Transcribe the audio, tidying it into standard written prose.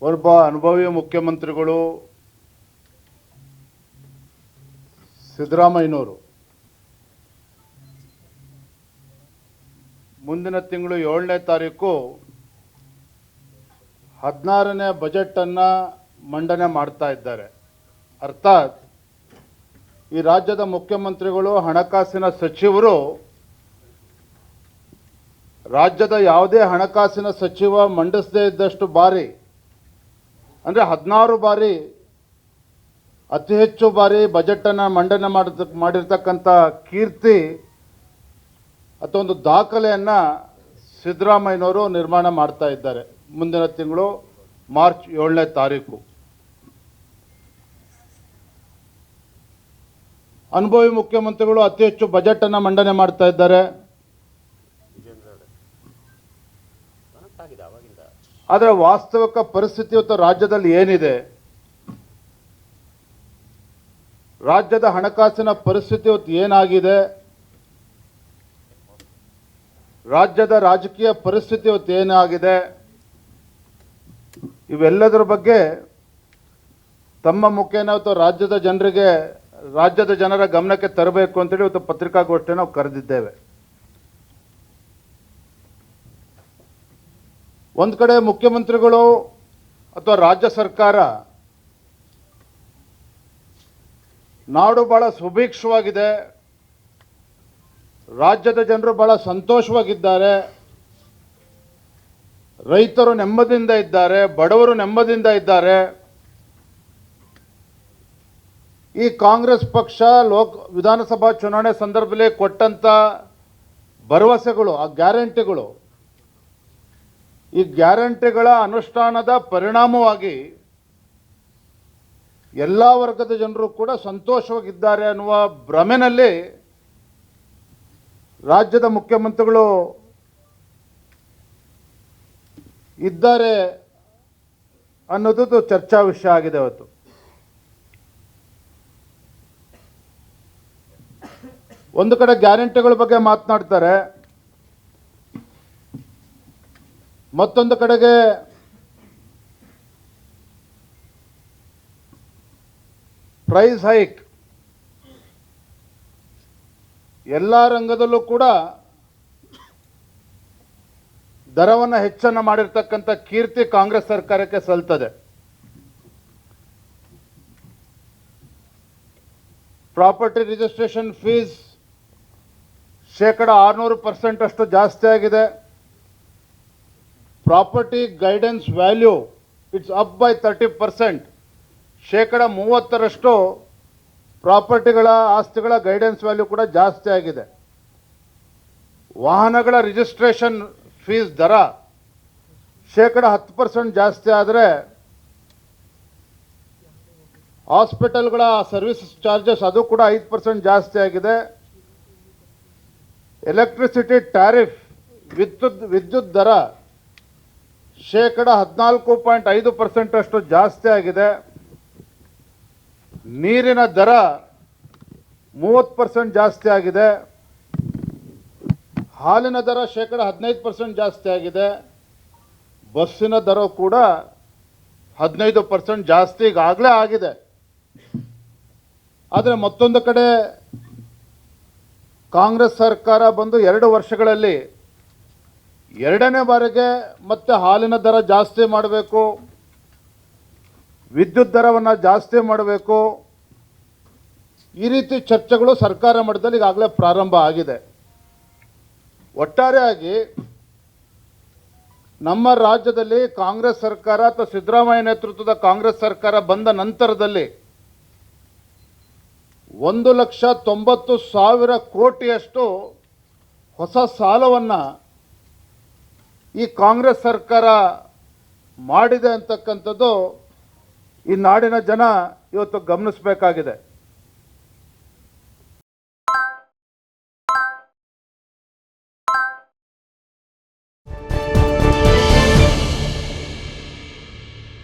ಒಬ್ಬ ಅನುಭವಿ ಮುಖ್ಯಮಂತ್ರಿಗಳು ಸಿದ್ದರಾಮಯ್ಯನವರು ಮುಂದಿನ ತಿಂಗಳು 7ನೇ ತಾರೀಕು 16ನೇ ಬಜೆಟನ್ನು ಮಂಡನೆ ಮಾಡ್ತಾ ಇದ್ದಾರೆ. ಅರ್ಥಾತ್ ಈ ರಾಜ್ಯದ ಮುಖ್ಯಮಂತ್ರಿಗಳು ಹಣಕಾಸಿನ ಸಚಿವರು ರಾಜ್ಯದ ಯಾವುದೇ ಹಣಕಾಸಿನ ಸಚಿವ ಮಂಡಿಸದೇ ಇದ್ದಷ್ಟು ಬಾರಿ ಅಂದರೆ 16 ಬಾರಿ ಅತಿ ಹೆಚ್ಚು ಬಾರಿ ಬಜೆಟನ್ನು ಮಂಡನೆ ಮಾಡಿರ್ತಕ್ಕಂಥ ಕೀರ್ತಿ ಅಥವಾ ಒಂದು ದಾಖಲೆಯನ್ನು ಸಿದ್ದರಾಮಯ್ಯನವರು ನಿರ್ಮಾಣ ಮಾಡ್ತಾ ಇದ್ದಾರೆ. ಮುಂದಿನ ತಿಂಗಳು ಮಾರ್ಚ್ 7ನೇ ತಾರೀಕು ಅನುಭವಿ ಮುಖ್ಯಮಂತ್ರಿಗಳು ಅತಿ ಹೆಚ್ಚು ಬಜೆಟನ್ನು ಮಂಡನೆ ಮಾಡ್ತಾ ಇದ್ದಾರೆ. ಆದರೆ ವಾಸ್ತವಿಕ ಪರಿಸ್ಥಿತಿ ಇವತ್ತು ರಾಜ್ಯದಲ್ಲಿ ಏನಿದೆ, ರಾಜ್ಯದ ಹಣಕಾಸಿನ ಪರಿಸ್ಥಿತಿ ಇವತ್ತು ಏನಾಗಿದೆ, ರಾಜ್ಯದ ರಾಜಕೀಯ ಪರಿಸ್ಥಿತಿ ಇವತ್ತು ಏನಾಗಿದೆ, ಇವೆಲ್ಲದರ ಬಗ್ಗೆ ತಮ್ಮ ಮುಖೇನ ಇವತ್ತು ರಾಜ್ಯದ ಜನರ ಗಮನಕ್ಕೆ ತರಬೇಕು ಅಂತೇಳಿ ಇವತ್ತು ಪತ್ರಿಕಾಗೋಷ್ಠಿ ನಾವು ಕರೆದಿದ್ದೇವೆ. ಒಂದು ಕಡೆ ಮುಖ್ಯಮಂತ್ರಿಗಳು ಅಥವಾ ರಾಜ್ಯ ಸರ್ಕಾರ ನಾಡು ಬಹಳ ಸುಭಿಕ್ಷವಾಗಿದೆ, ರಾಜ್ಯದ ಜನರು ಬಹಳ ಸಂತೋಷವಾಗಿದ್ದಾರೆ, ರೈತರು ನೆಮ್ಮದಿಯಿಂದ ಇದ್ದಾರೆ, ಬಡವರು ನೆಮ್ಮದಿಯಿಂದ ಇದ್ದಾರೆ. ಈ ಕಾಂಗ್ರೆಸ್ ಪಕ್ಷ ವಿಧಾನಸಭಾ ಚುನಾವಣೆ ಸಂದರ್ಭದಲ್ಲಿ ಕೊಟ್ಟಂಥ ಭರವಸೆಗಳು, ಆ ಗ್ಯಾರಂಟಿಗಳು, ಈ ಗ್ಯಾರಂಟಿಗಳ ಅನುಷ್ಠಾನದ ಪರಿಣಾಮವಾಗಿ ಎಲ್ಲ ವರ್ಗದ ಜನರು ಕೂಡ ಸಂತೋಷವಾಗಿದ್ದಾರೆ ಅನ್ನುವ ಭ್ರಮೆನಲ್ಲಿ ರಾಜ್ಯದ ಮುಖ್ಯಮಂತ್ರಿಗಳು ಇದ್ದಾರೆ ಅನ್ನೋದು ಚರ್ಚಾ ವಿಷಯ ಆಗಿದೆ ಇವತ್ತು. ಒಂದು ಕಡೆ ಗ್ಯಾರಂಟಿಗಳ ಬಗ್ಗೆ ಮಾತನಾಡ್ತಾರೆ, ಮತ್ತೊಂದು ಕಡೆಗೆ ಪ್ರೈಸ್ ಹೈಕ್, ಎಲ್ಲ ರಂಗದಲ್ಲೂ ಕೂಡ ದರವನ್ನು ಹೆಚ್ಚನ್ನು ಮಾಡಿರ್ತಕ್ಕಂಥ ಕೀರ್ತಿ ಕಾಂಗ್ರೆಸ್ ಸರ್ಕಾರಕ್ಕೆ ಸಲ್ತದೆ. ಪ್ರಾಪರ್ಟಿ ರಿಜಿಸ್ಟ್ರೇಷನ್ ಫೀಸ್ 600% ಅಷ್ಟು ಜಾಸ್ತಿ ಆಗಿದೆ. Property guidance value it's up by 30%. 30% ಪ್ರಾಪರ್ಟಿಗಳ ಆಸ್ತಿಗಳ ಗೈಡೆನ್ಸ್ ವ್ಯಾಲ್ಯೂ ಕೂಡ ಜಾಸ್ತಿ ಆಗಿದೆ. ವಾಹನಗಳ ರಿಜಿಸ್ಟ್ರೇಷನ್ ಫೀಸ್ ದರ 10% ಜಾಸ್ತಿ ಆದರೆ ಹಾಸ್ಪಿಟಲ್ಗಳ ಸರ್ವಿಸ್ ಚಾರ್ಜಸ್ ಅದು ಕೂಡ 5% ಜಾಸ್ತಿ ಆಗಿದೆ. ಎಲೆಕ್ಟ್ರಿಸಿಟಿ ಟ್ಯಾರಿಫ್ ವಿದ್ಯುತ್ ದರ 14.5% ಅಷ್ಟು ಜಾಸ್ತಿ ಆಗಿದೆ. ನೀರಿನ ದರ 30% ಜಾಸ್ತಿ ಆಗಿದೆ. ಹಾಲಿನ ದರ 15% ಜಾಸ್ತಿ ಆಗಿದೆ. ಬಸ್ಸಿನ ದರ ಕೂಡ 15% ಜಾಸ್ತಿ ಈಗಾಗಲೇ ಆಗಿದೆ. ಆದರೆ ಮತ್ತೊಂದು ಕಡೆ ಕಾಂಗ್ರೆಸ್ ಸರ್ಕಾರ ಬಂದು 2 ವರ್ಷಗಳಲ್ಲಿ 2ನೇ ಬಾರಿಗೆ ಮತ್ತೆ ಹಾಲಿನ ದರ ಜಾಸ್ತಿ ಮಾಡಬೇಕು, ವಿದ್ಯುತ್ ದರವನ್ನು ಜಾಸ್ತಿ ಮಾಡಬೇಕು, ಈ ರೀತಿ ಚರ್ಚೆಗಳು ಸರ್ಕಾರ ಮಟ್ಟದಲ್ಲಿ ಈಗಾಗಲೇ ಪ್ರಾರಂಭ ಆಗಿದೆ. ಒಟ್ಟಾರೆಯಾಗಿ ನಮ್ಮ ರಾಜ್ಯದಲ್ಲಿ ಕಾಂಗ್ರೆಸ್ ಸರ್ಕಾರ ಅಥವಾ ಸಿದ್ದರಾಮಯ್ಯ ನೇತೃತ್ವದ ಕಾಂಗ್ರೆಸ್ ಸರ್ಕಾರ ಬಂದ ನಂತರದಲ್ಲಿ 1,90,000 ಕೋಟಿಯಷ್ಟು ಹೊಸ ಸಾಲವನ್ನು ಈ ಕಾಂಗ್ರೆಸ್ ಸರ್ಕಾರ ಮಾಡಿದೆ ಅಂತಕ್ಕಂಥದ್ದು ಈ ನಾಡಿನ ಜನ ಇವತ್ತು ಗಮನಿಸಬೇಕಾಗಿದೆ.